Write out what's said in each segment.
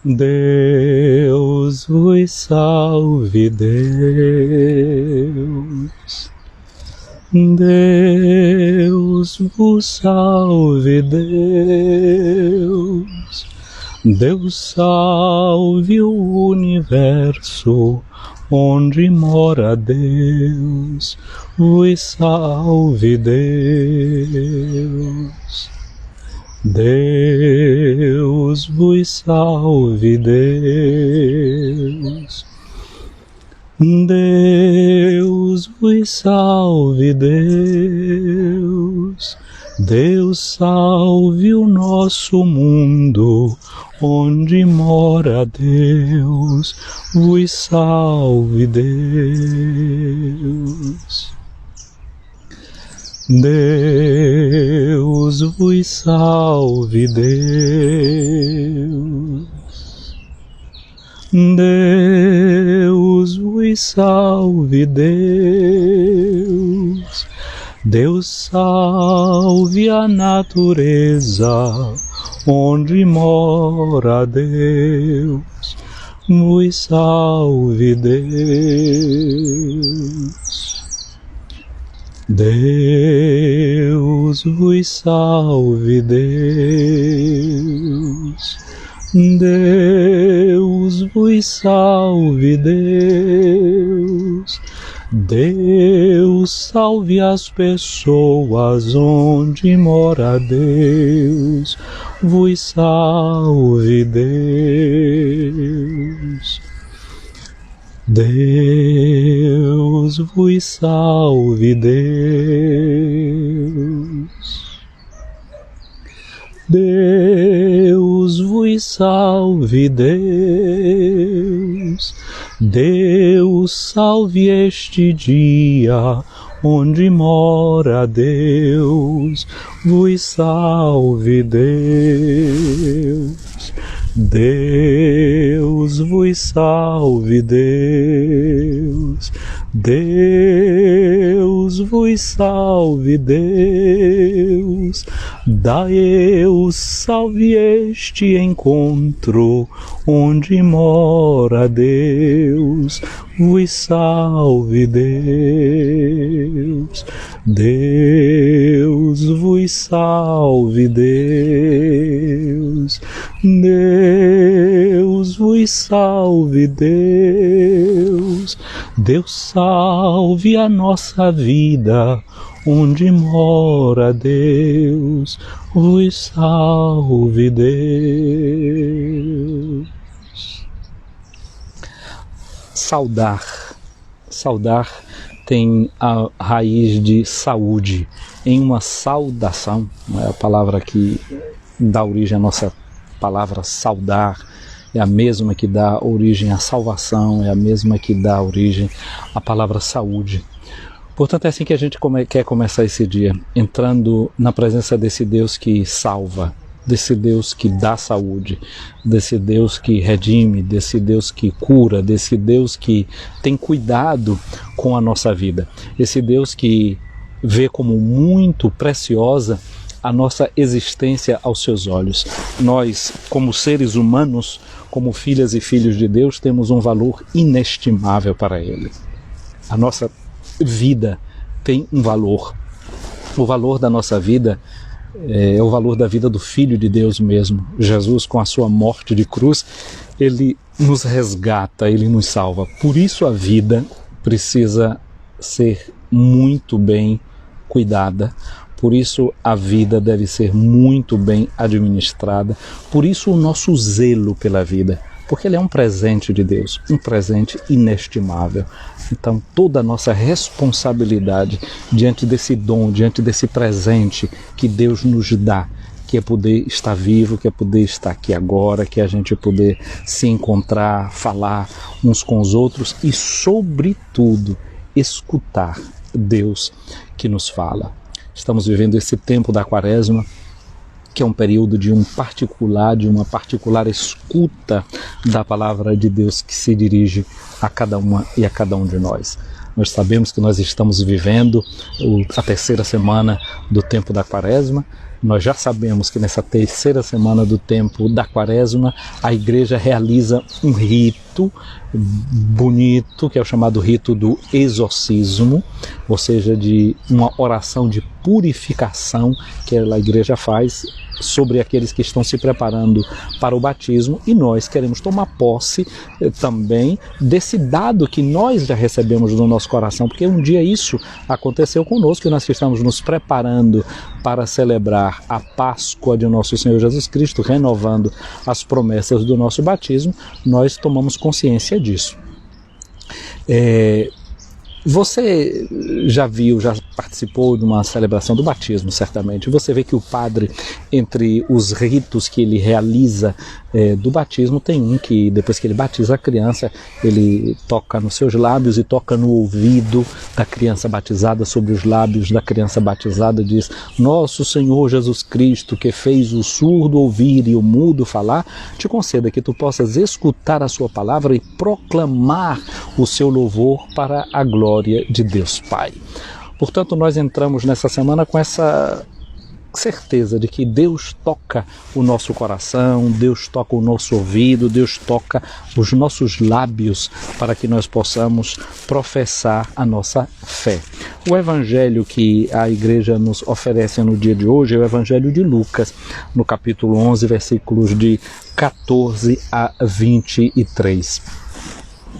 Deus vos salve, Deus. Deus vos salve, Deus. Deus salve o universo onde mora Deus. Vos salve, Deus. Deus vos salve, Deus. Deus vos salve, Deus. Deus salve o nosso mundo, onde mora Deus. Vos salve, Deus. Deus vos salve, Deus. Deus vos salve, Deus. Deus salve a natureza, onde mora Deus. Vos salve, Deus. Deus vos salve, Deus. Deus vos salve, Deus. Deus salve as pessoas onde mora Deus. Vos salve, Deus. Deus vos salve, Deus. Deus vos salve, Deus. Deus salve este dia onde mora Deus. Vos salve, Deus. Deus vos salve, Deus. Deus vos salve, Deus. Deus salve este encontro onde mora Deus. Vos salve, Deus. Deus vos salve, Deus. Deus vos salve, Deus. Deus salve a nossa vida, onde mora Deus. Vos salve, Deus. Saudar tem a raiz de saúde, em uma saudação, é a palavra que dá origem à nossa palavra saudar, é a mesma que dá origem à salvação, é a mesma que dá origem à palavra saúde. Portanto, é assim que a gente quer começar esse dia, entrando na presença desse Deus que salva, desse Deus que dá saúde, desse Deus que redime, desse Deus que cura, desse Deus que tem cuidado com a nossa vida, esse Deus que vê como muito preciosa a nossa existência aos seus olhos. Nós, como seres humanos, como filhas e filhos de Deus, temos um valor inestimável para Ele. A nossa vida tem um valor. O valor da nossa vida é o valor da vida do Filho de Deus mesmo. Jesus, com a sua morte de cruz, Ele nos resgata, Ele nos salva. Por isso a vida precisa ser muito bem cuidada. Por isso a vida deve ser muito bem administrada. Por isso o nosso zelo pela vida. Porque ele é um presente de Deus, um presente inestimável. Então toda a nossa responsabilidade diante desse dom, diante desse presente que Deus nos dá, que é poder estar vivo, que é poder estar aqui agora, que é a gente poder se encontrar, falar uns com os outros e, sobretudo, escutar Deus que nos fala. Estamos vivendo esse tempo da Quaresma, que é um período de uma particular escuta da palavra de Deus que se dirige a cada uma e a cada um de nós. Nós sabemos que nós estamos vivendo a terceira semana do tempo da Quaresma Nós já sabemos que nessa terceira semana do tempo da Quaresma, a igreja realiza um rito bonito, que é o chamado rito do exorcismo, ou seja, de uma oração de purificação que a igreja faz sobre aqueles que estão se preparando para o batismo, e nós queremos tomar posse também desse dado que nós já recebemos no nosso coração, porque um dia isso aconteceu conosco, e nós que estamos nos preparando para celebrar a Páscoa de nosso Senhor Jesus Cristo, renovando as promessas do nosso batismo, nós tomamos consciência disso. Você já viu, já participou de uma celebração do batismo, certamente. Você vê que o padre, entre os ritos que ele realiza do batismo, tem um que depois que ele batiza a criança, ele toca nos seus lábios e toca no ouvido da criança batizada, sobre os lábios da criança batizada, diz: Nosso Senhor Jesus Cristo, que fez o surdo ouvir e o mudo falar, te conceda que tu possas escutar a sua palavra e proclamar o seu louvor para a glória de Deus Pai. Portanto, nós entramos nessa semana com essa certeza de que Deus toca o nosso coração, Deus toca o nosso ouvido, Deus toca os nossos lábios para que nós possamos professar a nossa fé. O evangelho que a igreja nos oferece no dia de hoje é o evangelho de Lucas, no capítulo 11, versículos de 14 a 23.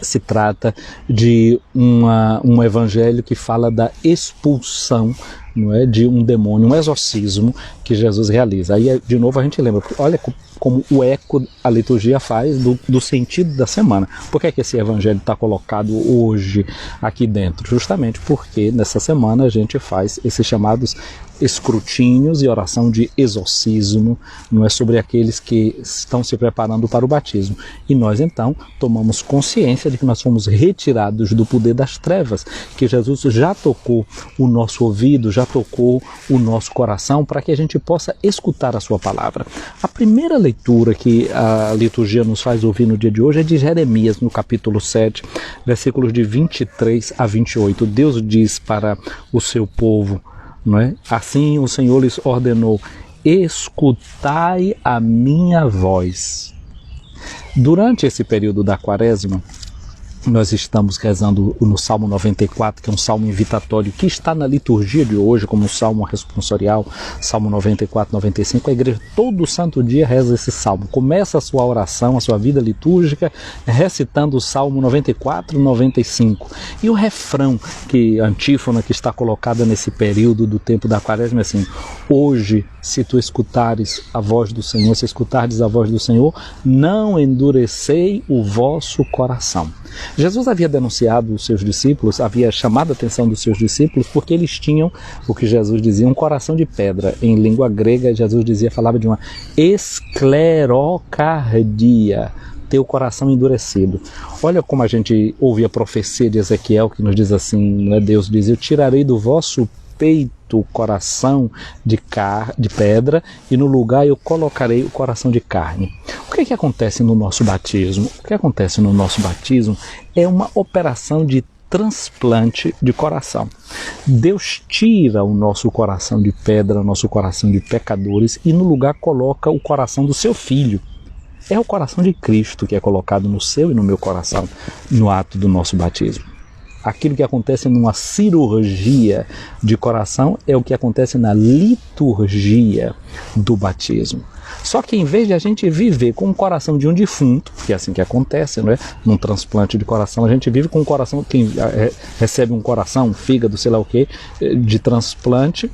Se trata de um evangelho que fala da expulsão, não é, de um demônio, um exorcismo que Jesus realiza. Aí, de novo, a gente lembra, olha como o eco a liturgia faz do sentido da semana. Por que é que esse evangelho está colocado hoje aqui dentro? Justamente porque nessa semana a gente faz esses chamados escrutínios e oração de exorcismo, não é, sobre aqueles que estão se preparando para o batismo. E nós então tomamos consciência de que nós fomos retirados do poder das trevas, que Jesus já tocou o nosso ouvido, já tocou o nosso coração, para que a gente possa escutar a sua palavra. A primeira leitura que a liturgia nos faz ouvir no dia de hoje é de Jeremias, no capítulo 7, versículos de 23 a 28. Deus diz para o seu povo, não é? Assim o Senhor lhes ordenou: escutai a minha voz. Durante esse período da Quaresma, nós estamos rezando no Salmo 94, que é um salmo invitatório, que está na liturgia de hoje como um salmo responsorial, Salmo 94, 95. A igreja todo santo dia reza esse salmo. Começa a sua oração, a sua vida litúrgica, recitando o Salmo 94, 95. E o refrão, a antífona que está colocada nesse período do tempo da Quaresma é assim: hoje, se tu escutares a voz do Senhor, se escutardes a voz do Senhor, não endurecei o vosso coração. Jesus havia denunciado os seus discípulos, havia chamado a atenção dos seus discípulos, porque eles tinham o que Jesus dizia, um coração de pedra. Em língua grega, Jesus falava de uma esclerocardia, ter o coração endurecido. Olha como a gente ouve a profecia de Ezequiel, que nos diz assim, né? Deus diz: eu tirarei do vosso peito o coração de pedra, e no lugar eu colocarei o coração de carne. O que acontece no nosso batismo? O que acontece no nosso batismo é uma operação de transplante de coração. Deus tira o nosso coração de pedra, o nosso coração de pecadores, e no lugar coloca o coração do seu Filho. É o coração de Cristo que é colocado no seu e no meu coração no ato do nosso batismo. Aquilo que acontece numa cirurgia de coração é o que acontece na liturgia do batismo. Só que em vez de a gente viver com o coração de um defunto, que é assim que acontece, não é? Num transplante de coração, a gente vive com o coração, quem recebe um coração, um fígado, sei lá o que, de transplante,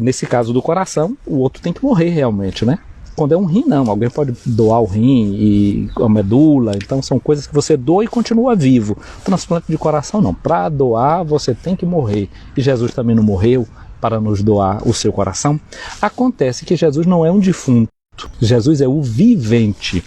nesse caso do coração, o outro tem que morrer realmente, né? Quando é um rim, não. Alguém pode doar o rim e a medula, então são coisas que você doa e continua vivo. Transplante de coração, não. Para doar, você tem que morrer. E Jesus também não morreu para nos doar o seu coração. Acontece que Jesus não é um defunto. Jesus é o vivente.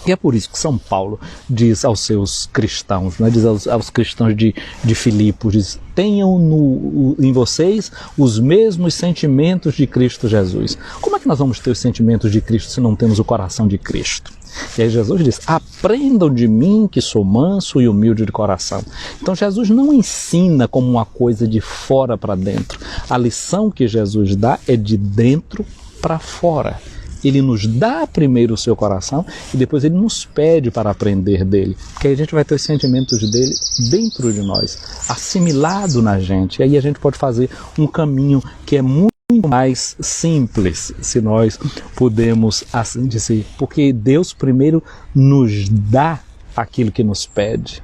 E é por isso que São Paulo diz aos seus cristãos, né, diz aos cristãos de Filipos, diz: tenham em vocês os mesmos sentimentos de Cristo Jesus. Como é que nós vamos ter os sentimentos de Cristo se não temos o coração de Cristo? E aí Jesus diz: aprendam de mim que sou manso e humilde de coração. Então Jesus não ensina como uma coisa de fora para dentro. A lição que Jesus dá é de dentro para fora. Ele nos dá primeiro o seu coração e depois ele nos pede para aprender dele. Porque aí a gente vai ter os sentimentos dele dentro de nós, assimilado na gente. E aí a gente pode fazer um caminho que é muito mais simples, se nós podemos assim dizer. Porque Deus primeiro nos dá aquilo que nos pede.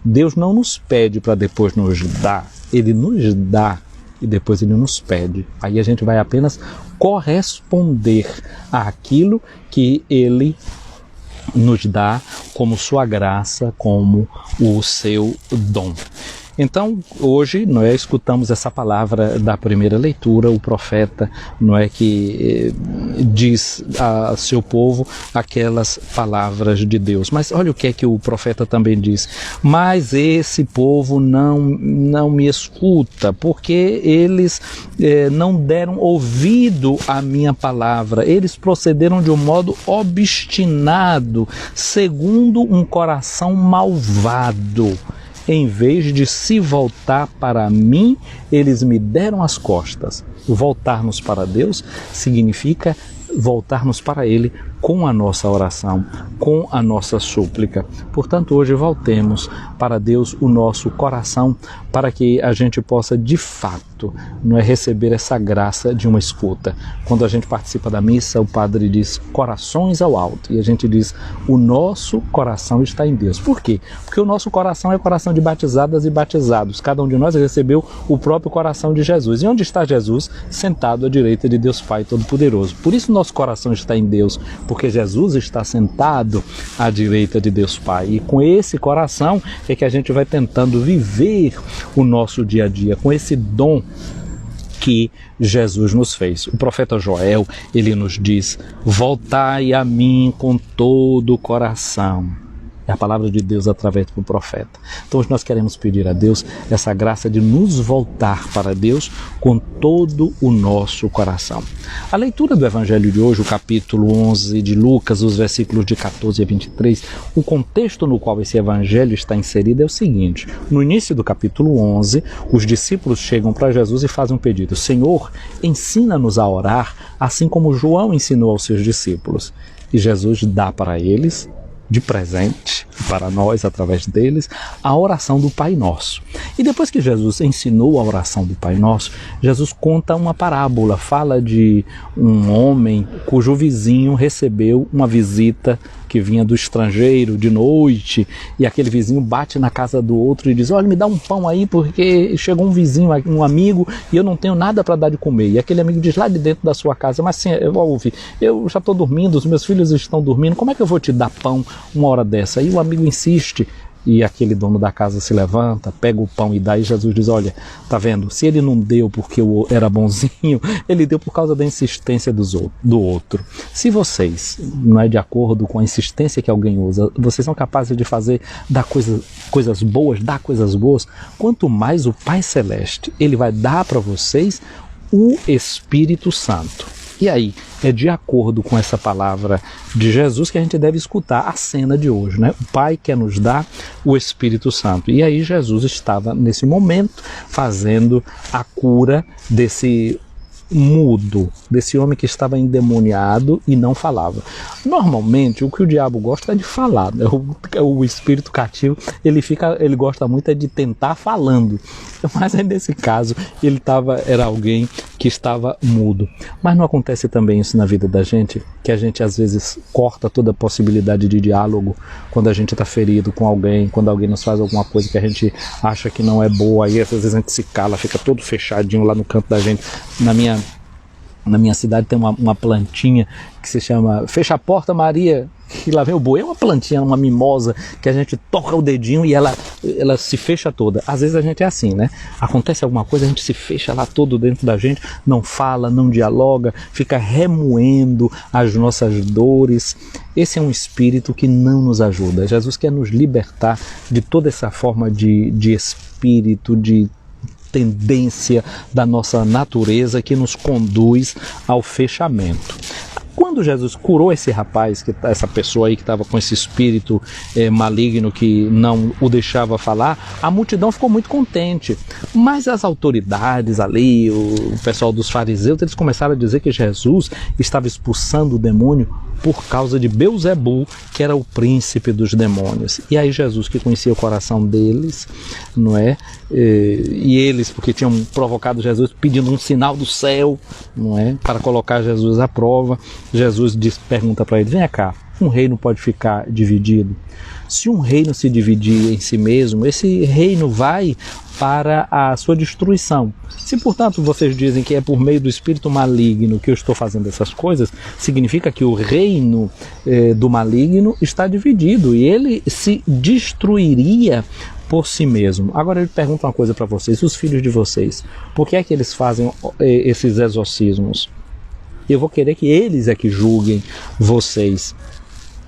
Deus não nos pede para depois nos dar. Ele nos dá e depois ele nos pede. Aí a gente vai apenas corresponder àquilo que ele nos dá como sua graça, como o seu dom. Então, hoje, escutamos essa palavra da primeira leitura, o profeta, que diz a seu povo aquelas palavras de Deus. Mas olha o que é que o profeta também diz: mas esse povo não me escuta, porque eles não deram ouvido à minha palavra. Eles procederam de um modo obstinado, segundo um coração malvado. Em vez de se voltar para mim, eles me deram as costas. Voltarmos para Deus significa voltarmos para Ele com a nossa oração, com a nossa súplica. Portanto, hoje voltemos para Deus o nosso coração, para que a gente possa de fato receber essa graça de uma escuta. Quando a gente participa da missa, o padre diz corações ao alto, e a gente diz: o nosso coração está em Deus. Por quê? Porque o nosso coração é o coração de batizadas e batizados. Cada um de nós recebeu o próprio coração de Jesus. E onde está Jesus? Sentado à direita de Deus Pai Todo-Poderoso. Por isso nosso coração está em Deus, porque Jesus está sentado à direita de Deus Pai. E com esse coração é que a gente vai tentando viver o nosso dia a dia, com esse dom que Jesus nos fez. O profeta Joel, ele nos diz: voltai a mim com todo o coração. É a palavra de Deus através do profeta. Então hoje nós queremos pedir a Deus essa graça de nos voltar para Deus com todo o nosso coração. A leitura do Evangelho de hoje, o capítulo 11 de Lucas, os versículos de 14 a 23, o contexto no qual esse Evangelho está inserido é o seguinte: no início do capítulo 11, os discípulos chegam para Jesus e fazem um pedido: Senhor, ensina-nos a orar, assim como João ensinou aos seus discípulos. E Jesus dá para eles, de presente para nós, através deles, a oração do Pai Nosso. E depois que Jesus ensinou a oração do Pai Nosso, Jesus conta uma parábola, fala de um homem cujo vizinho recebeu uma visita que vinha do estrangeiro de noite, e aquele vizinho bate na casa do outro e diz: olha, me dá um pão aí porque chegou um vizinho, um amigo, e eu não tenho nada para dar de comer. E aquele amigo diz lá de dentro da sua casa: mas sim, ouve, eu já estou dormindo, os meus filhos estão dormindo, como é que eu vou te dar pão uma hora dessa? Aí o amigo insiste, e aquele dono da casa se levanta, pega o pão e dá, e Jesus diz: olha, tá vendo, se ele não deu porque eu era bonzinho, ele deu por causa da insistência do outro. Se vocês, não é de acordo com a insistência que alguém usa, vocês são capazes de dar coisas boas, quanto mais o Pai Celeste, ele vai dar para vocês o Espírito Santo. E aí, é de acordo com essa palavra de Jesus que a gente deve escutar a cena de hoje, né? O Pai quer nos dar o Espírito Santo. E aí Jesus estava, nesse momento, fazendo a cura desse mudo, desse homem que estava endemoniado e não falava. Normalmente, o que o diabo gosta é de falar, né? O espírito cativo, ele gosta muito de tentar falando. Mas aí nesse caso, era alguém que estava mudo. Mas não acontece também isso na vida da gente, que a gente às vezes corta toda a possibilidade de diálogo quando a gente está ferido com alguém, quando alguém nos faz alguma coisa que a gente acha que não é boa, aí às vezes a gente se cala, fica todo fechadinho lá no canto da gente. Na minha cidade tem uma plantinha que se chama Fecha a Porta Maria, e lá vem o boi. É uma plantinha, uma mimosa, que a gente toca o dedinho e ela se fecha toda. Às vezes a gente é assim, né? Acontece alguma coisa, a gente se fecha lá todo dentro da gente, não fala, não dialoga, fica remoendo as nossas dores. Esse é um espírito que não nos ajuda. Jesus quer nos libertar de toda essa forma de espírito, de tendência da nossa natureza que nos conduz ao fechamento. Quando Jesus curou esse rapaz, essa pessoa aí que estava com esse espírito maligno que não o deixava falar, a multidão ficou muito contente. Mas as autoridades ali, o pessoal dos fariseus, eles começaram a dizer que Jesus estava expulsando o demônio por causa de Belzebu, que era o príncipe dos demônios. E aí Jesus, que conhecia o coração deles, não é? E eles, porque tinham provocado Jesus pedindo um sinal do céu, não é? Para colocar Jesus à prova, Jesus pergunta para eles: vem cá, um reino pode ficar dividido? Se um reino se dividir em si mesmo, esse reino vai para a sua destruição. Se, portanto, vocês dizem que é por meio do espírito maligno que eu estou fazendo essas coisas, significa que o reino do maligno está dividido e ele se destruiria por si mesmo. Agora eu pergunto uma coisa para vocês: os filhos de vocês, por que é que eles fazem esses exorcismos? Eu vou querer que eles é que julguem vocês.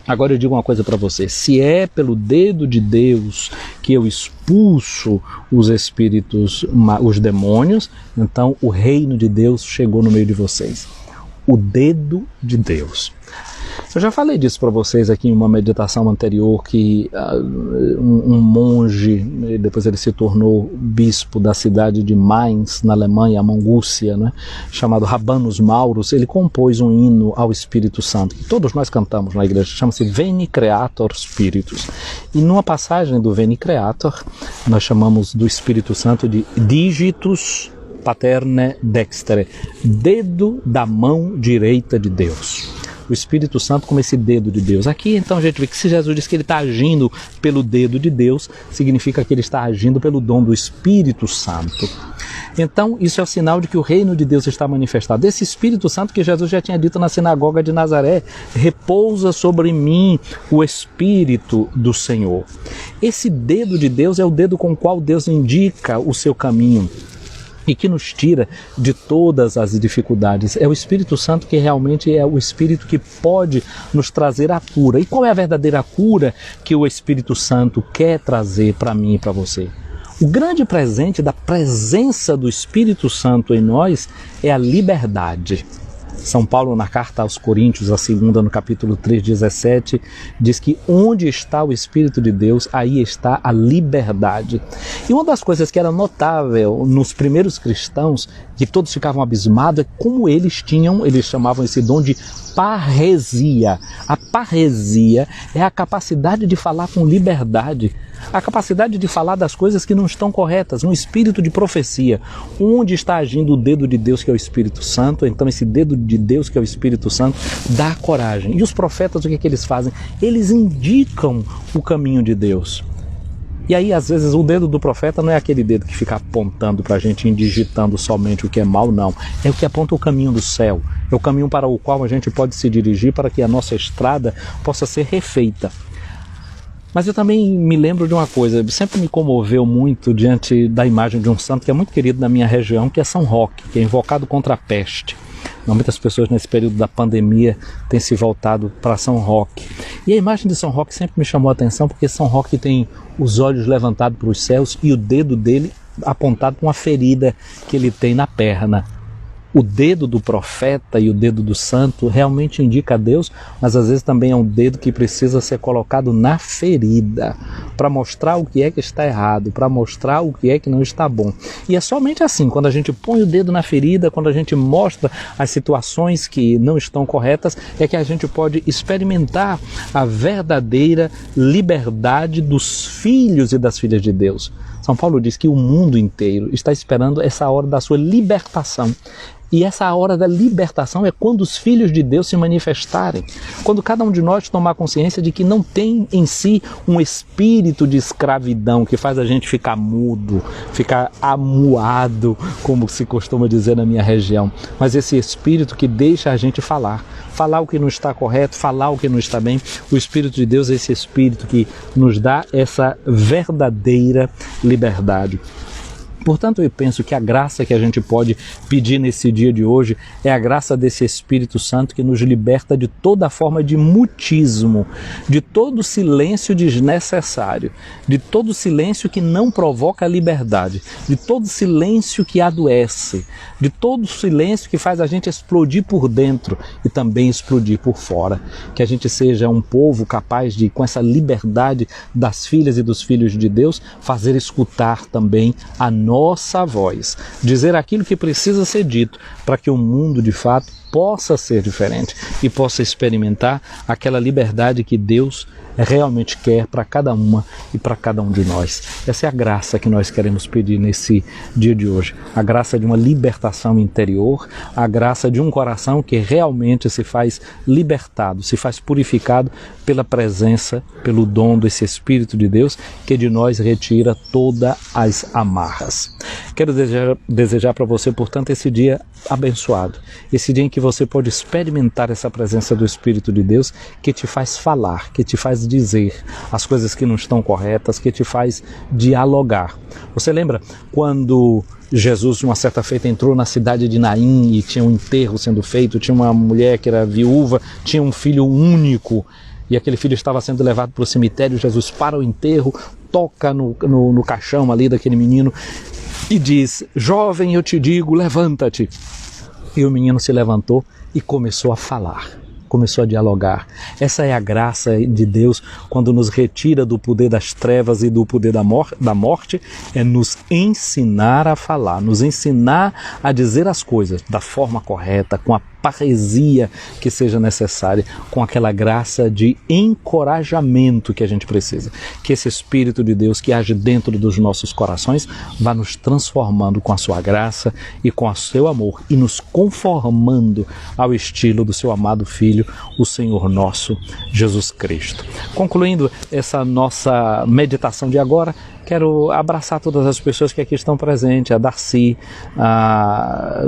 Agora eu digo uma coisa para você: se é pelo dedo de Deus que eu expulso os espíritos, os demônios, então o reino de Deus chegou no meio de vocês. O dedo de Deus. Eu já falei disso para vocês aqui em uma meditação anterior, que um monge, depois ele se tornou bispo da cidade de Mainz, na Alemanha, a Mongúcia, né, chamado Rabanus Maurus, ele compôs um hino ao Espírito Santo, que todos nós cantamos na igreja, chama-se Veni Creator Spiritus. E numa passagem do Veni Creator, nós chamamos do Espírito Santo de Digitus Paterne Dextere, dedo da mão direita de Deus. O Espírito Santo como esse dedo de Deus. Aqui então a gente vê que se Jesus diz que ele está agindo pelo dedo de Deus, significa que ele está agindo pelo dom do Espírito Santo. Então isso é o sinal de que o reino de Deus está manifestado. Esse Espírito Santo que Jesus já tinha dito na sinagoga de Nazaré: repousa sobre mim o Espírito do Senhor. Esse dedo de Deus é o dedo com o qual Deus indica o seu caminho e que nos tira de todas as dificuldades. É o Espírito Santo que realmente é o Espírito que pode nos trazer a cura. E qual é a verdadeira cura que o Espírito Santo quer trazer para mim e para você? O grande presente da presença do Espírito Santo em nós é a liberdade. São Paulo, na carta aos Coríntios, a segunda, no capítulo 3:17, diz que onde está o Espírito de Deus, aí está a liberdade. E uma das coisas que era notável nos primeiros cristãos, que todos ficavam abismados, é como eles chamavam esse dom de parresia. A parresia é a capacidade de falar com liberdade, a capacidade de falar das coisas que não estão corretas, um espírito de profecia. Onde está agindo o dedo de Deus, que é o Espírito Santo? Então esse dedo de Deus, que é o Espírito Santo, dá coragem. E os profetas, o que eles fazem? Eles indicam o caminho de Deus. E aí, às vezes, o dedo do profeta não é aquele dedo que fica apontando para a gente, indigitando somente o que é mal, não. É o que aponta o caminho do céu. É o caminho para o qual a gente pode se dirigir para que a nossa estrada possa ser refeita. Mas eu também me lembro de uma coisa, sempre me comoveu muito diante da imagem de um santo que é muito querido na minha região, que é São Roque, que é invocado contra a peste. Muitas pessoas nesse período da pandemia têm se voltado para São Roque. E a imagem de São Roque sempre me chamou a atenção, porque São Roque tem os olhos levantados para os céus e o dedo dele apontado para uma ferida que ele tem na perna. O dedo do profeta e o dedo do santo realmente indica a Deus, mas às vezes também é um dedo que precisa ser colocado na ferida, para mostrar o que é que está errado, para mostrar o que é que não está bom. E é somente assim, quando a gente põe o dedo na ferida, quando a gente mostra as situações que não estão corretas, é que a gente pode experimentar a verdadeira liberdade dos filhos e das filhas de Deus. São Paulo diz que o mundo inteiro está esperando essa hora da sua libertação. E essa hora da libertação é quando os filhos de Deus se manifestarem, quando cada um de nós tomar consciência de que não tem em si um espírito de escravidão que faz a gente ficar mudo, ficar amuado, como se costuma dizer na minha região, mas esse espírito que deixa a gente falar o que não está correto, falar o que não está bem. O Espírito de Deus é esse Espírito que nos dá essa verdadeira liberdade. Portanto, eu penso que a graça que a gente pode pedir nesse dia de hoje é a graça desse Espírito Santo que nos liberta de toda forma de mutismo, de todo silêncio desnecessário, de todo silêncio que não provoca liberdade, de todo silêncio que adoece, de todo silêncio que faz a gente explodir por dentro e também explodir por fora. Que a gente seja um povo capaz de, com essa liberdade das filhas e dos filhos de Deus, fazer escutar também a nossa voz, dizer aquilo que precisa ser dito para que o mundo de fato possa ser diferente e possa experimentar aquela liberdade que Deus realmente quer para cada uma e para cada um de nós. Essa é a graça que nós queremos pedir nesse dia de hoje, a graça de uma libertação interior, a graça de um coração que realmente se faz libertado, se faz purificado pela presença, pelo dom desse Espírito de Deus que de nós retira todas as amarras. Quero desejar para você, portanto, esse dia abençoado, esse dia em que você pode experimentar essa presença do Espírito de Deus que te faz falar, que te faz dizer as coisas que não estão corretas, que te faz dialogar. Você lembra quando Jesus, uma certa feita, entrou na cidade de Naim e tinha um enterro sendo feito, tinha uma mulher que era viúva, tinha um filho único e aquele filho estava sendo levado para o cemitério. Jesus para o enterro, toca no caixão ali daquele menino e diz: jovem, eu te digo, levanta-te. E o menino se levantou e começou a falar, começou a dialogar. Essa é a graça de Deus quando nos retira do poder das trevas e do poder da morte, é nos ensinar a falar, nos ensinar a dizer as coisas da forma correta, com a parresia que seja necessária, com aquela graça de encorajamento que a gente precisa. Que esse Espírito de Deus que age dentro dos nossos corações vá nos transformando com a sua graça e com o seu amor e nos conformando ao estilo do seu amado Filho, o Senhor nosso Jesus Cristo. Concluindo essa nossa meditação de agora, quero abraçar todas as pessoas que aqui estão presentes, a Darcy, a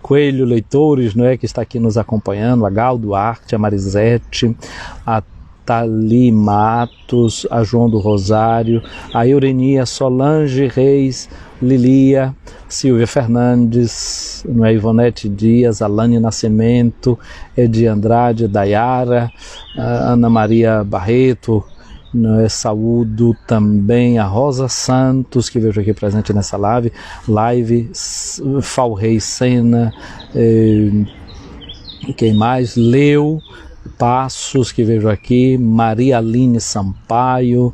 Coelho Leitores, não é, que está aqui nos acompanhando, a Gal Duarte, a Marisete, a Thali Matos, a João do Rosário, a Eurenia, Solange Reis, Lilia, Silvia Fernandes, não é, Ivonete Dias, Alane Nascimento, Edi Andrade, Dayara, Ana Maria Barreto, não é, saúdo também a Rosa Santos, que vejo aqui presente nessa live, Falrei Sena, quem mais? Leu Passos, que vejo aqui, Maria Aline Sampaio,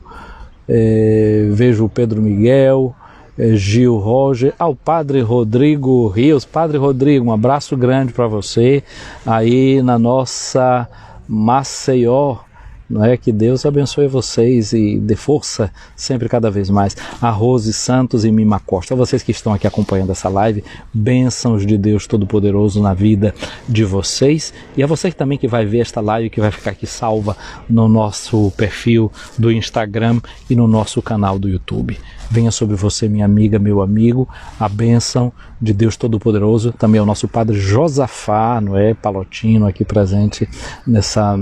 vejo o Pedro Miguel, Gil Roger, ao Padre Rodrigo Rios. Padre Rodrigo, um abraço grande para você aí na nossa Maceió. Não é? Que Deus abençoe vocês e dê força sempre cada vez mais. A Rose Santos e Mima Costa, vocês que estão aqui acompanhando essa live, bênçãos de Deus Todo-Poderoso na vida de vocês, e a você também que vai ver esta live, que vai ficar aqui salva no nosso perfil do Instagram e no nosso canal do YouTube. Venha sobre você, minha amiga, meu amigo, a bênção de Deus Todo-Poderoso, também ao nosso Padre Josafá, não é, Palotino, aqui presente nessa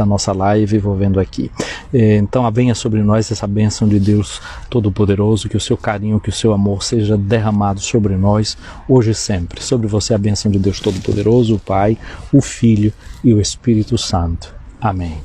nossa live, vou vendo aqui. Então, venha sobre nós essa bênção de Deus Todo-Poderoso, que o seu carinho, que o seu amor seja derramado sobre nós, hoje e sempre. Sobre você a bênção de Deus Todo-Poderoso, o Pai, o Filho e o Espírito Santo. Amém.